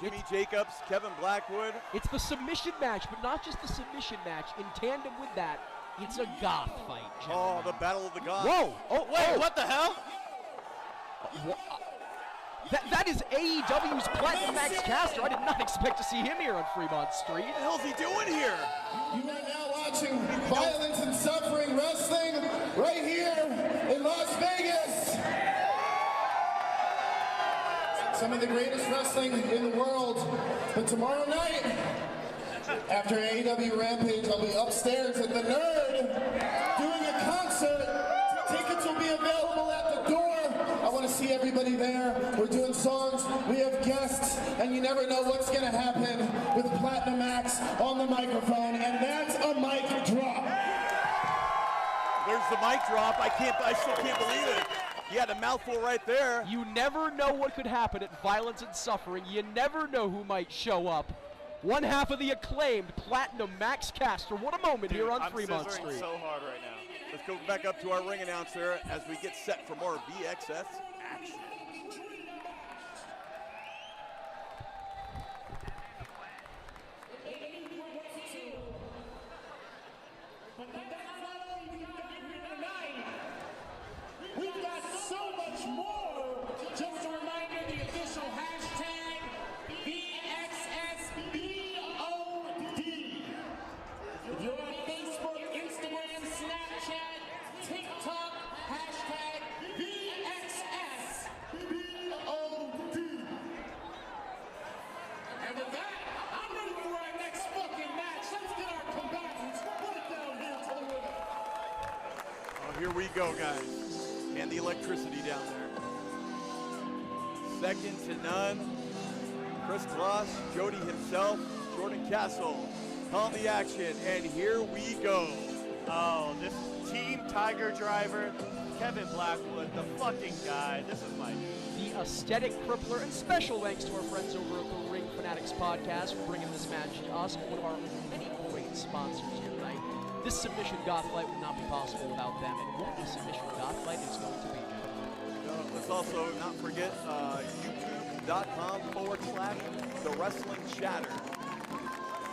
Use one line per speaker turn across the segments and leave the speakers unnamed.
Jimmy Jacobs, Kevin Blackwood.
It's the submission match, but not just the submission match. In tandem with that, it's a goth fight, gentlemen.
Oh, the Battle of the Goths.
Whoa! Oh,
wait, what the hell?
That is AEW's Platinum Max Caster. I did not expect to see him here on Fremont Street.
What the hell's he doing here?
You are now watching Violence and Suffering Wrestling right here in Las Vegas. Some of the greatest wrestling in the world. But tomorrow night, after AEW Rampage, I'll be upstairs at the Nerd doing a concert. Tickets will be available at the door. I want to see everybody there. We're doing songs, we have guests, and you never know what's going to happen with Platinum Max on the microphone, and that's a mic drop.
There's the mic drop. I still can't believe it. He had a mouthful right there.
You never know what could happen at Violence and Suffering. You never know who might show up. One half of the acclaimed Platinum Max Caster. What a moment here on Fremont Street.
I'm so hard right now.
Let's go back up to our ring announcer as we get set for more VxS action.
We've got so much more. Just a reminder, the official hashtag VxSBOD. If you're on Facebook, Instagram, Snapchat, TikTok, hashtag VxSBOD. And with that, I'm ready for our next fucking match. Let's get our combatants right down here to the ring.
Oh, here we go, guys. And the electricity down there. Second to none. Chris Kloss, Jody himself, Jordan Castle calling the action, and here we go.
Oh, this Team Tiger Driver, Kevin Blackwood, the fucking guy. This is my
The Aesthetic Crippler, and special thanks to our friends over at the Ring Fanatics podcast for bringing this match to us, one of our many great sponsors here tonight. This submission goth fight would not be possible without them, and what a submission goth fight is going to be, gentlemen.
Let's also not forget youtube.com/The Wrestling Chatter.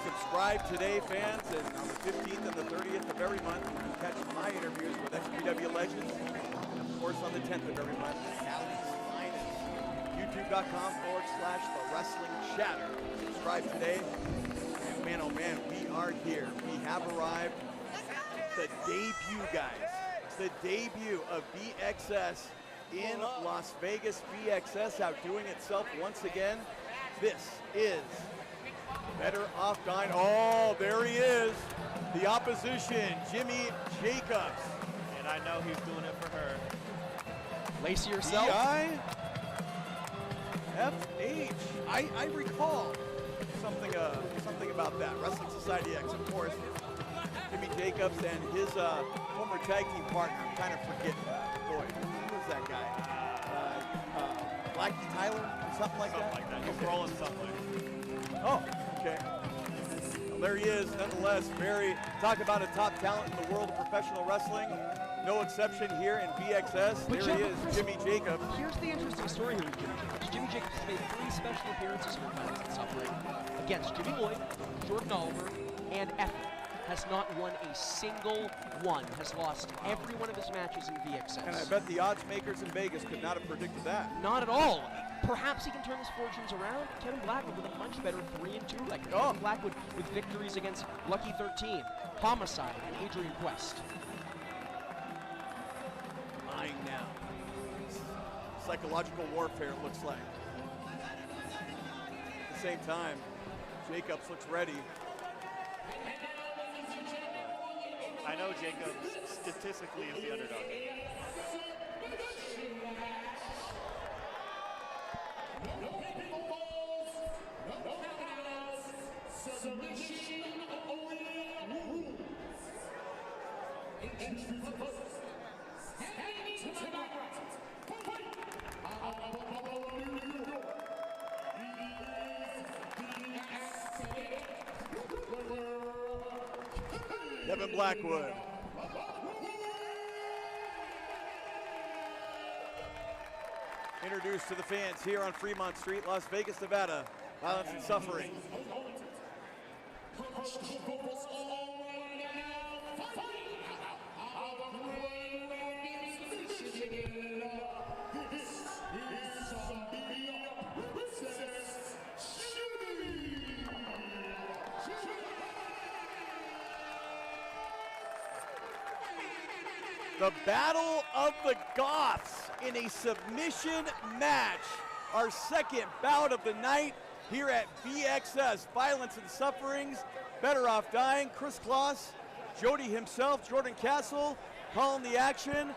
Subscribe today, fans, and on the 15th and the 30th of every month, you can catch my interviews with XPW legends, and of course on the 10th of every month, Cali's finest. youtube.com/The Wrestling Chatter. Subscribe today, and man, oh man, we are here. We have arrived. The debut, guys. The debut of VxS in Las Vegas. VxS outdoing itself once again. This is Better Off Dying. Oh, there he is. The opposition, Jimmy Jacobs.
and I know he's doing it for her.
Lace yourself.
FH. I recall something about that. Wrestling Society X, of course. Jimmy Jacobs and his former tag team partner. I'm kind of forgetting. Boy, who was that guy? Blackie Tyler? Something like that?
Something like that. He's rolling something.
Oh, okay. Well, there he is, nonetheless. Talk about a top talent in the world of professional wrestling. No exception here in VxS.
But
There he is, Jimmy Jacobs.
Here's the interesting story here with Jimmy Jacobs. Jimmy Jacobs has made 3 special appearances for Violence and Suffering against Jimmy Lloyd, Jordan Oliver, and Ethan. Has not won a single one. Has lost every one of his matches in VxS.
And I bet the odds makers in Vegas could not have predicted that.
Not at all. Perhaps he can turn his fortunes around. Kevin Blackwood with a much better 3-2 record. Kevin Blackwood with victories against Lucky 13, Homicide, and Adrian Quest.
Mine now. Psychological warfare, it looks like. At the same time, Jacobs looks ready.
I know Jacob statistically is the underdog.
Kevin Blackwood. introduce to the fans here on Fremont Street, Las Vegas, Nevada. Violence and suffering. The Battle of the Goths in a submission match. Our second bout of the night here at VxS. Violence and Sufferings, Better Off Dying. Chris Kloss, Jody himself, Jordan Castle, calling the action.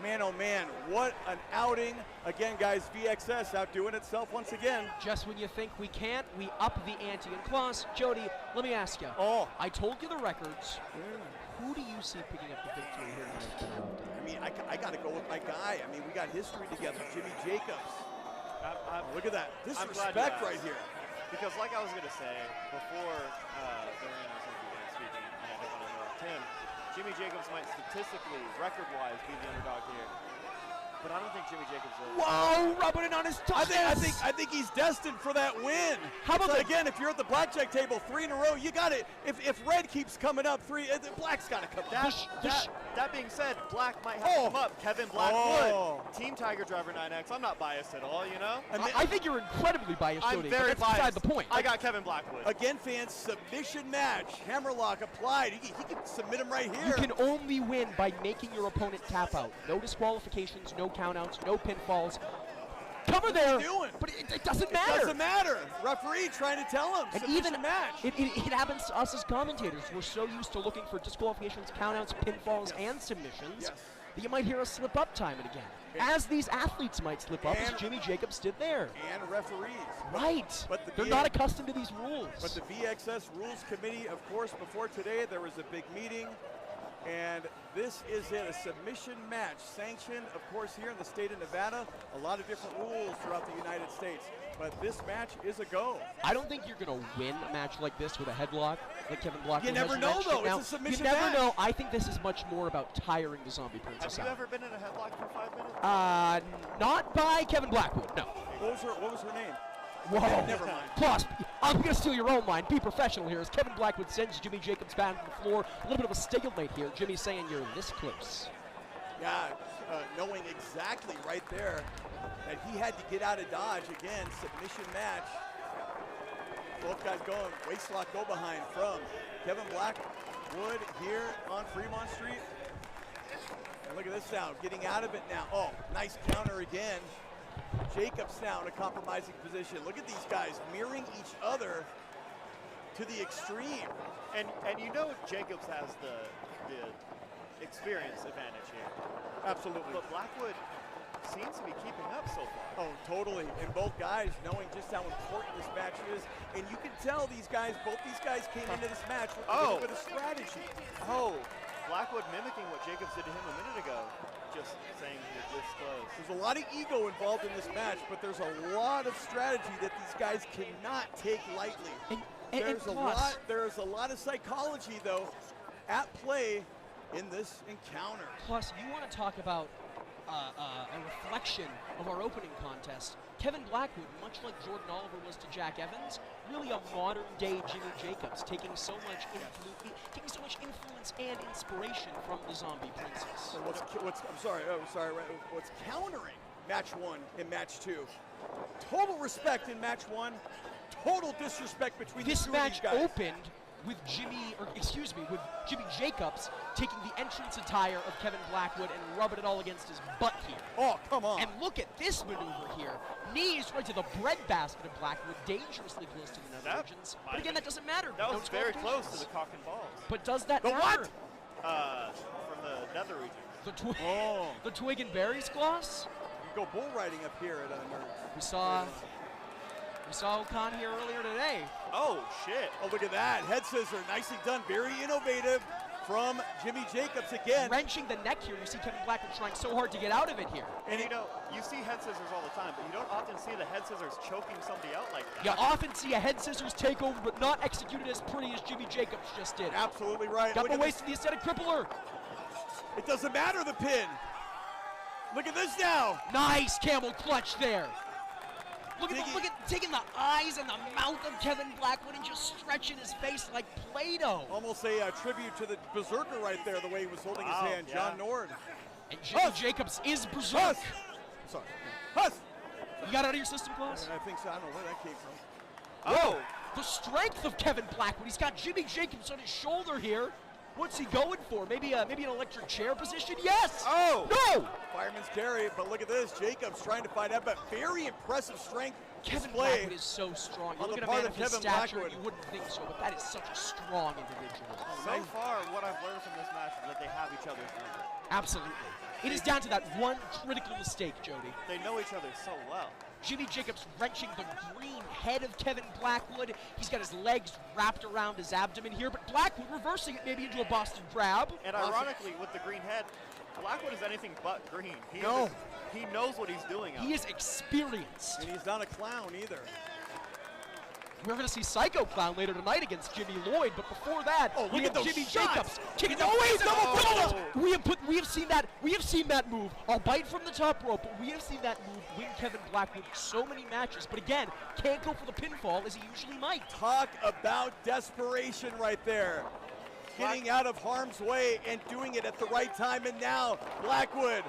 Man, oh man, what an outing. Again, guys, VxS outdoing itself once again.
Just when you think we can't, we up the ante. And Kloss, Jody, let me ask you.
Oh.
I told you the records. Who do you see picking up the victory here tonight?
I mean, I got to go with my guy. I mean, we got history together, Jimmy Jacobs. Look at that disrespect right here.
Because like I was going to say, before the ring was going to begin speaking, and I don't want to interrupt him, Jimmy Jacobs might statistically, record-wise, be the underdog here. But I don't think Jimmy Jacobs is.
Whoa, rubbing it on his toes.
I think he's destined for that win.
How about
again, if you're at the blackjack table 3 in a row, you got it. If red keeps coming up 3, black's got to come down.
That being said, black might have to come up. Kevin Blackwood, Team Tiger Driver 9X. I'm not biased at all, you know?
I think you're incredibly biased,
I'm
Jody,
very
but that's
biased.
beside the point.
I got Kevin Blackwood.
Again, fans, submission match. Hammerlock applied. He can submit him right here.
You can only win by making your opponent tap out. No disqualifications, no countouts, no pinfalls. Cover there, but it doesn't matter.
It doesn't matter. Referee trying to tell him.
And
submission
even
match.
It happens to us as commentators. We're so used to looking for disqualifications, countouts, pinfalls, and submissions that you might hear us slip up time and again. As these athletes might slip up, as Jimmy Jacobs did there.
And referees.
Right.
But
they're not accustomed to these rules.
But the VxS Rules Committee, of course, before today, there was a big meeting. And this is it, a submission match sanctioned, of course, here in the state of Nevada. A lot of different rules throughout the United States. But this match is a go.
I don't think you're going to win a match like this with a headlock like Kevin Blackwood.
You never know, though. It's a submission match.
You never know. I think this is much more about tiring the zombie princess out.
Have you ever been in a headlock for 5 minutes?
Not by Kevin Blackwood, no.
What was her name?
Whoa.
Never mind.
Plus, I'm going to steal your own line. Be professional here as Kevin Blackwood sends Jimmy Jacobs back to the floor. A little bit of a stalemate here. Jimmy saying you're this close.
Yeah, knowing exactly right there that he had to get out of dodge. Again, submission match. Both guys going, waistlock go behind from Kevin Blackwood here on Fremont Street. And look at this now, getting out of it now. Oh, nice counter again. Jacobs now in a compromising position. Look at these guys mirroring each other to the extreme.
And you know Jacobs has the experience advantage here.
Absolutely.
But Blackwood seems to be keeping up so far.
Oh, totally. And both guys knowing just how important this match is. And you can tell both these guys came into this match with a little bit of strategy.
Oh, Blackwood mimicking what Jacobs did to him a minute ago. Just saying you're this close.
There's a lot of ego involved in this match, but there's a lot of strategy that these guys cannot take lightly. There's a lot of psychology, though, at play in this encounter.
Plus, you want to talk about a reflection of our opening contest. Kevin Blackwood, much like Jordan Oliver was to Jack Evans, really a modern-day Jimmy Jacobs, taking so much influence and inspiration from the Zombie Princess.
So what's countering match 1 and match 2? Total respect in match 1, total disrespect between
this
the two of these guys.
Match opened with with Jimmy Jacobs taking the entrance attire of Kevin Blackwood and rubbing it all against his butt here.
Oh, come on.
And look at this maneuver here. Knees right to the breadbasket of Blackwood, dangerously close to the nether regions. But again, that doesn't matter.
That was very close to the cock and balls.
But does that
matter?
What?
From the nether region.
The twig and berries gloss?
You go bull riding up here at Nerds.
We saw Okan here earlier today.
Oh, shit.
Oh, look at that. Head scissor. Nicely done. Very innovative from Jimmy Jacobs again.
Wrenching the neck here. You see Kevin Blackwood trying so hard to get out of it here.
And you see head scissors all the time, but you don't often see the head scissors choking somebody out like that.
You often see a head scissors takeover, but not executed as pretty as Jimmy Jacobs just did.
Absolutely right.
Got the waist to the aesthetic crippler.
It doesn't matter, the pin. Look at this now.
Nice camel clutch there. Look at taking the eyes and the mouth of Kevin Blackwood and just stretching his face like Play-Doh.
Almost a tribute to the Berserker right there, the way he was holding his hand, John Nord.
And Jimmy Jacobs is Berserk.
Sorry. Huss.
You got it out of your system, Klaus?
I think so. I don't know where that came from.
Oh, the strength of Kevin Blackwood. He's got Jimmy Jacobs on his shoulder here. What's he going for? Maybe an electric chair position? Yes!
Oh!
No!
Fireman's carry, but look at this. Jacobs trying to find out, but very impressive strength
Kevin
display.
Blackwood is so strong. You look at a man of his stature and you wouldn't think so, but that is such a strong individual.
So far, what I've learned from this match is that they have each other's number.
Absolutely. It is down to that one critical mistake, Jody.
They know each other so well.
Jimmy Jacobs wrenching the green head of Kevin Blackwood. He's got his legs wrapped around his abdomen here, but Blackwood reversing it maybe into a Boston Crab.
And ironically, with the green head, Blackwood is anything but green. He knows what he's doing.
He is experienced.
And he's not a clown either.
We're going to see Psycho Clown later tonight against Jimmy Lloyd, but before that,
look at those
Jimmy
shots.
Jacobs kicking the face of We have seen that move. I'll bite from the top rope, but we have seen that move win Kevin Blackwood so many matches. But again, can't go for the pinfall as he usually might.
Talk about desperation right there. Getting out of harm's way and doing it at the right time. And now Blackwood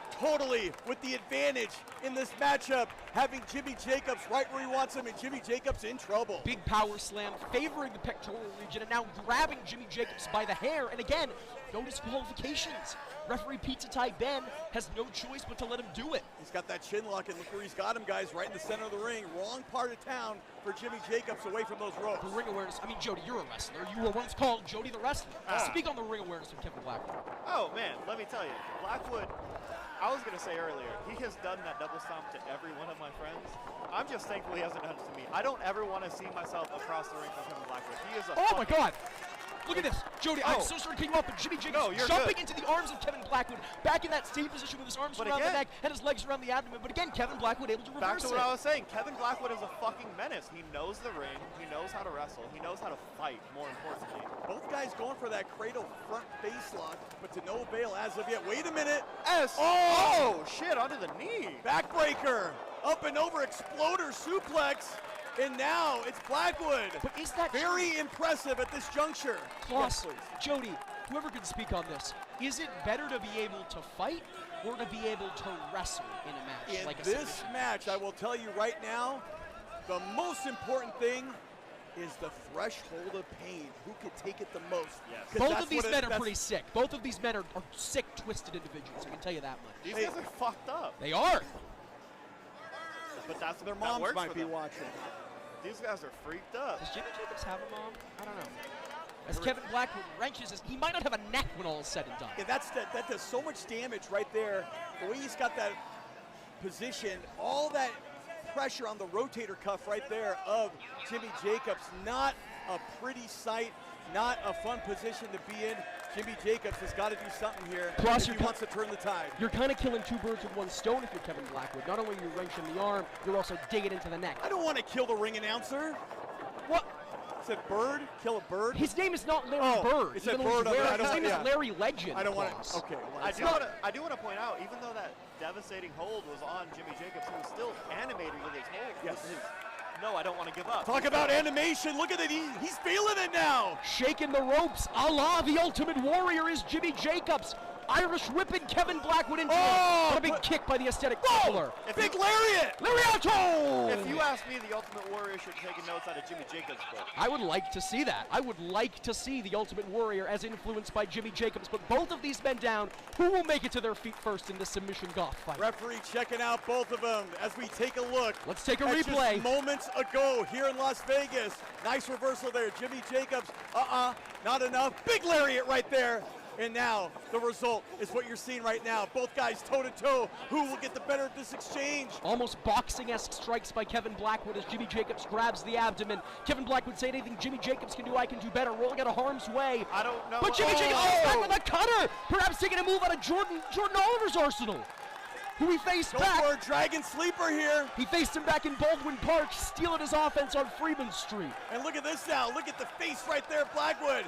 totally with the advantage in this matchup, having Jimmy Jacobs right where he wants him, and Jimmy Jacobs in trouble.
Big power slam favoring the pectoral region, and now grabbing Jimmy Jacobs by the hair. And again, no disqualifications. Referee Pizza Tie Ben has no choice but to let him do it.
He's got that chin lock, and look where he's got him, guys, right in the center of the ring. Wrong part of town for Jimmy Jacobs, away from those ropes.
The ring awareness. I mean, Jody, you're a wrestler. You were once called Jody the Wrestler. Speak on the ring awareness of Kevin Blackwood.
Oh, man, let me tell you. Blackwood, I was going to say earlier, he has done that double stomp to every one of my friends. I'm just thankful he hasn't done it to me. I don't ever want to see myself across the ring from Kevin Blackwood. He is a
Oh, my God. Look at this. Jody, I'm so sorry to cut you off, but Jimmy Jacobs jumping into the arms of Kevin Blackwood, back in that same position with his arms around the neck and his legs around the abdomen. But again, Kevin Blackwood able to reverse
Back to what I was saying. Kevin Blackwood is a fucking menace. He knows the ring. He knows how to wrestle. He knows how to fight, more importantly.
Both guys going for that cradle front face lock, but to no avail as of yet. Wait a minute.
Oh, shit, onto the knee.
Backbreaker. Up and over, exploder suplex. And now it's Blackwood.
But is that
very impressive at this juncture?
Plus, Jody, whoever can speak on this, is it better to be able to fight or to be able to wrestle in a match?
In
like
this match, I will tell you right now, the most important thing is the threshold of pain. Who can take it the most?
Yes.
Both of these men are pretty sick. Both of these men are sick, twisted individuals. I can tell you that much.
These guys are fucked up.
They are.
But that's
their moms might be watching.
These guys are freaked up.
Does Jimmy Jacobs have a mom? I don't know. As Kevin Blackwood wrenches his, he might not have a neck when all is said and done.
Yeah, that does so much damage right there. The way he's got that position, all that pressure on the rotator cuff right there of Jimmy Jacobs. Not a pretty sight, not a fun position to be in. Jimmy Jacobs has got to do something here if he wants to turn the tide.
You're kind of killing two birds with one stone if you're Kevin Blackwood. Not only are you wrenching the arm, you're also digging into the neck.
I don't want to kill the ring announcer.
What?
Is it Bird? Kill a bird?
His name is not Larry Bird.
It's a Bird.
His name is Larry Legend.
I don't want to. Okay.
Well, I do want to point out, even though that devastating hold was on Jimmy Jacobs, he was still animated with his hold.
Yes.
No, I don't want to give up.
Talk about animation. Look at it. He's feeling it now.
Shaking the ropes. A la the Ultimate Warrior is Jimmy Jacobs. Irish whipping Kevin Blackwood into a big kick by the aesthetic killer.
Big lariat.
Lariato!
If you ask me, the Ultimate Warrior should take notes out of Jimmy Jacobs' book.
I would like to see that. I would like to see the Ultimate Warrior as influenced by Jimmy Jacobs. But both of these men down. Who will make it to their feet first in this submission goth fight?
Referee checking out both of them as we take a look.
Let's take a replay.
Just moments ago here in Las Vegas. Nice reversal there. Jimmy Jacobs, not enough. Big lariat right there. And now the result is what you're seeing right now. Both guys toe-to-toe. Who will get the better of this exchange?
Almost boxing-esque strikes by Kevin Blackwood as Jimmy Jacobs grabs the abdomen. Kevin Blackwood say anything Jimmy Jacobs can do, I can do better. Rolling out of harm's way.
I don't know.
But Jimmy Jacobs back with a cutter. Perhaps taking a move out of Jordan Oliver's arsenal. Who he faced back.
For a Dragon Sleeper here.
He faced him back in Baldwin Park, stealing his offense on Freeman Street.
And look at this now. Look at the face right there, Blackwood.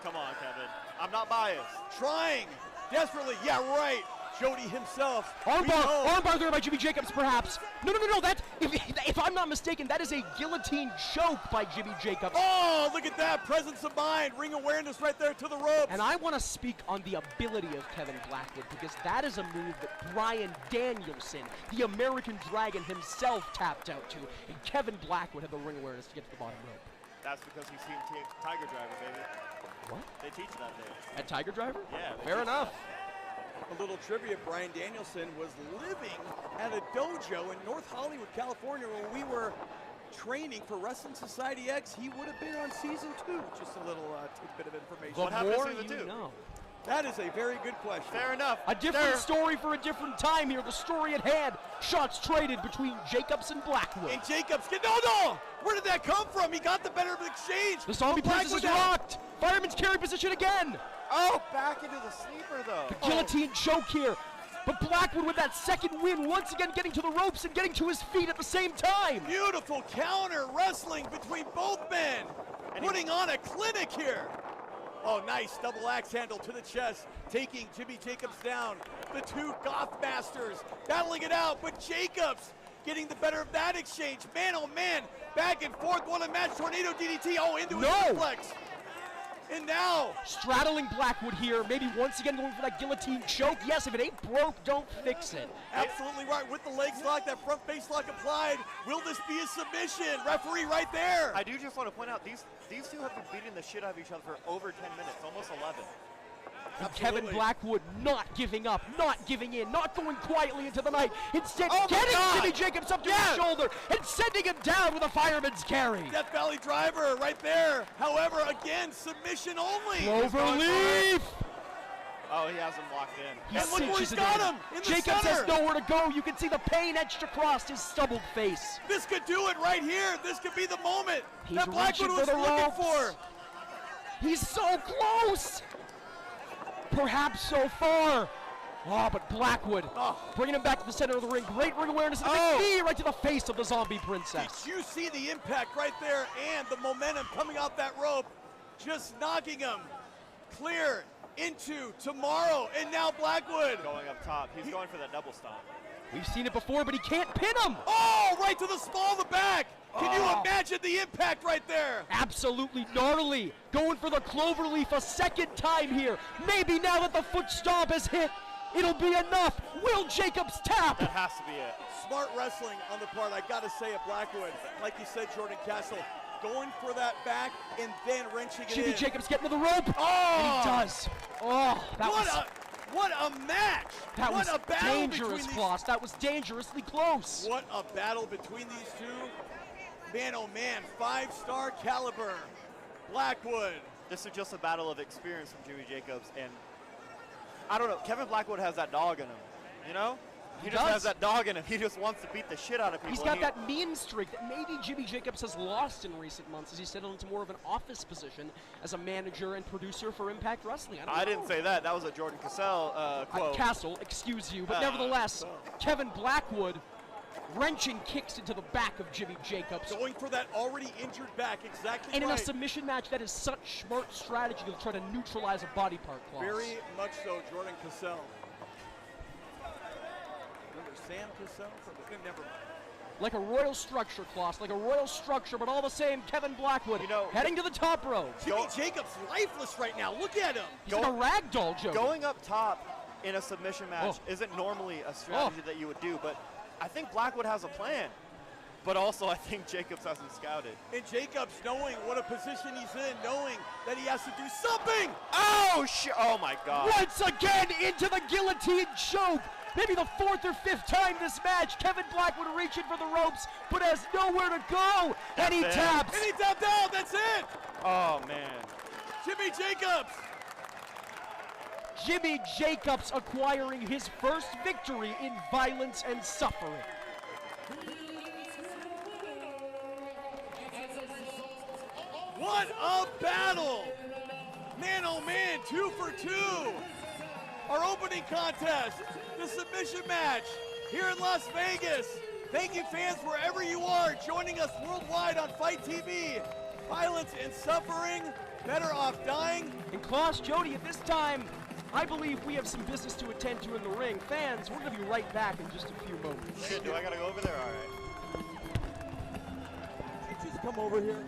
Come on, Kevin. I'm not biased.
Trying desperately. Yeah, right. Jody himself.
Armbar there by Jimmy Jacobs, perhaps. No, that, if I'm not mistaken, that is a guillotine choke by Jimmy Jacobs.
Oh, look at that, presence of mind, ring awareness right there to the ropes.
And I want to speak on the ability of Kevin Blackwood, because that is a move that Bryan Danielson, the American Dragon himself, tapped out to, and Kevin Blackwood had the ring awareness to get to the bottom rope.
That's because he's seen Tiger Driver, baby.
What?
They teach that there.
At Tiger Driver?
Yeah.
Fair enough.
A little trivia, Bryan Danielson was living at a dojo in North Hollywood, California when we were training for Wrestling Society X. He would have been on season 2. Just a little tidbit of information.
What happened to
More
season
you
2?
know.
That is a very good question.
Fair enough.
A different story for a different time here. The story at hand. Shots traded between Jacobs and Blackwood.
And Jacobs, no! Where did that come from? He got the better of the exchange.
The zombie
But
princess is
Blackwood down.
rocked. Fireman's carry position again.
Oh, back into the sleeper, though.
Guillotine choke here. But Blackwood with that second win, once again getting to the ropes and getting to his feet at the same time.
Beautiful counter wrestling between both men. Putting on a clinic here. Oh, nice double axe handle to the chest, taking Jimmy Jacobs down. The two Goth Masters battling it out, but Jacobs getting the better of that exchange. Man, oh man, back and forth, what a match. Tornado DDT, into his reflex. And now,
straddling Blackwood here, maybe once again going for that guillotine choke. Yes, if it ain't broke, don't fix it.
absolutely right, with the legs locked, that front face lock applied. Will this be a submission? Referee right there.
I do just want to point out, these two have been beating the shit out of each other for over 10 minutes, almost 11.
And Kevin Blackwood not giving up, not giving in, not going quietly into the night. Instead, getting Jimmy Jacobs up to his shoulder and sending him down with a fireman's carry.
Death Valley driver right there. However, again, submission only.
Cloverleaf!
Oh, he has him locked in.
And look where he's
cinches it
got
in.
him, in the
Jacobs
center.
has nowhere to go. You can see the pain etched across his stubbled face.
This could do it right here. This could be the moment
He's
that Blackwood
reaching
was
for the
looking
ropes.
for.
He's so close! Perhaps so far. Oh, but Blackwood bringing him back to the center of the ring. Great ring awareness and a big knee right to the face of the zombie princess.
Did you see the impact right there and the momentum coming off that rope? Just knocking him clear into tomorrow. And now Blackwood.
Going up top. He's going for that double stomp.
We've seen it before, but he can't pin him.
Oh, right to the small of the back. Can you imagine the impact right there?
Absolutely gnarly. Going for the cloverleaf a second time here. Maybe now that the foot stomp has hit, it'll be enough. Will Jacobs tap?
That has to be it.
Smart wrestling on the part, I gotta say, of Blackwood. Like you said, Jordan Castle, going for that back and then wrenching it
Jimmy
in.
Jacobs getting to the rope.
Oh!
And he does. Oh, that was
What a match!
that
what
was
a battle
dangerous,
between
Floss. That was dangerously close.
What a battle between these two. Man, oh man, 5-star caliber. Blackwood.
This is just a battle of experience from Jimmy Jacobs, and I don't know, Kevin Blackwood has that dog in him, you know? He just
does.
has that dog in him. He just wants to beat the shit out of people.
He's got that mean streak that maybe Jimmy Jacobs has lost in recent months as he settled into more of an office position as a manager and producer for Impact Wrestling.
I didn't say that. That was a Jordan Cassell quote.
Castle, excuse you, but nevertheless, Kevin Blackwood wrenching kicks into the back of Jimmy Jacobs.
Going for that already injured back, exactly
And in a
right.
submission match, that is such smart strategy to try to neutralize a body part clause.
Very much so, Jordan Cassell. Remember Sam Cassell? Never mind.
Like a royal structure, Klaus, like a royal structure, but all the same, Kevin Blackwood heading to the top rope.
Jimmy Jacobs lifeless right now. Look at him.
He's like a ragdoll, Joe.
Going up top in a submission match isn't normally a strategy that you would do, but I think Blackwood has a plan. But also, I think Jacobs hasn't scouted.
And Jacobs, knowing what a position he's in, knowing that he has to do something.
Oh my God.
Once again into the guillotine choke. Maybe the 4th or 5th time this match. Kevin Blackwood reaching for the ropes, but has nowhere to go. And he taps.
And he tapped out. That's it.
Oh, man.
Jimmy Jacobs.
Jimmy Jacobs acquiring his first victory in violence and suffering.
What a battle. Man, oh man, 2 for 2. Our opening contest, the submission match here in Las Vegas. Thank you, fans, wherever you are, joining us worldwide on Fight TV. Violence and suffering, better off dying.
And Klaus, Jody, at this time, I believe we have some business to attend to in the ring. Fans, we're going to be right back in just a few moments.
Shit, do I gotta go over there? All right.
Just come over here.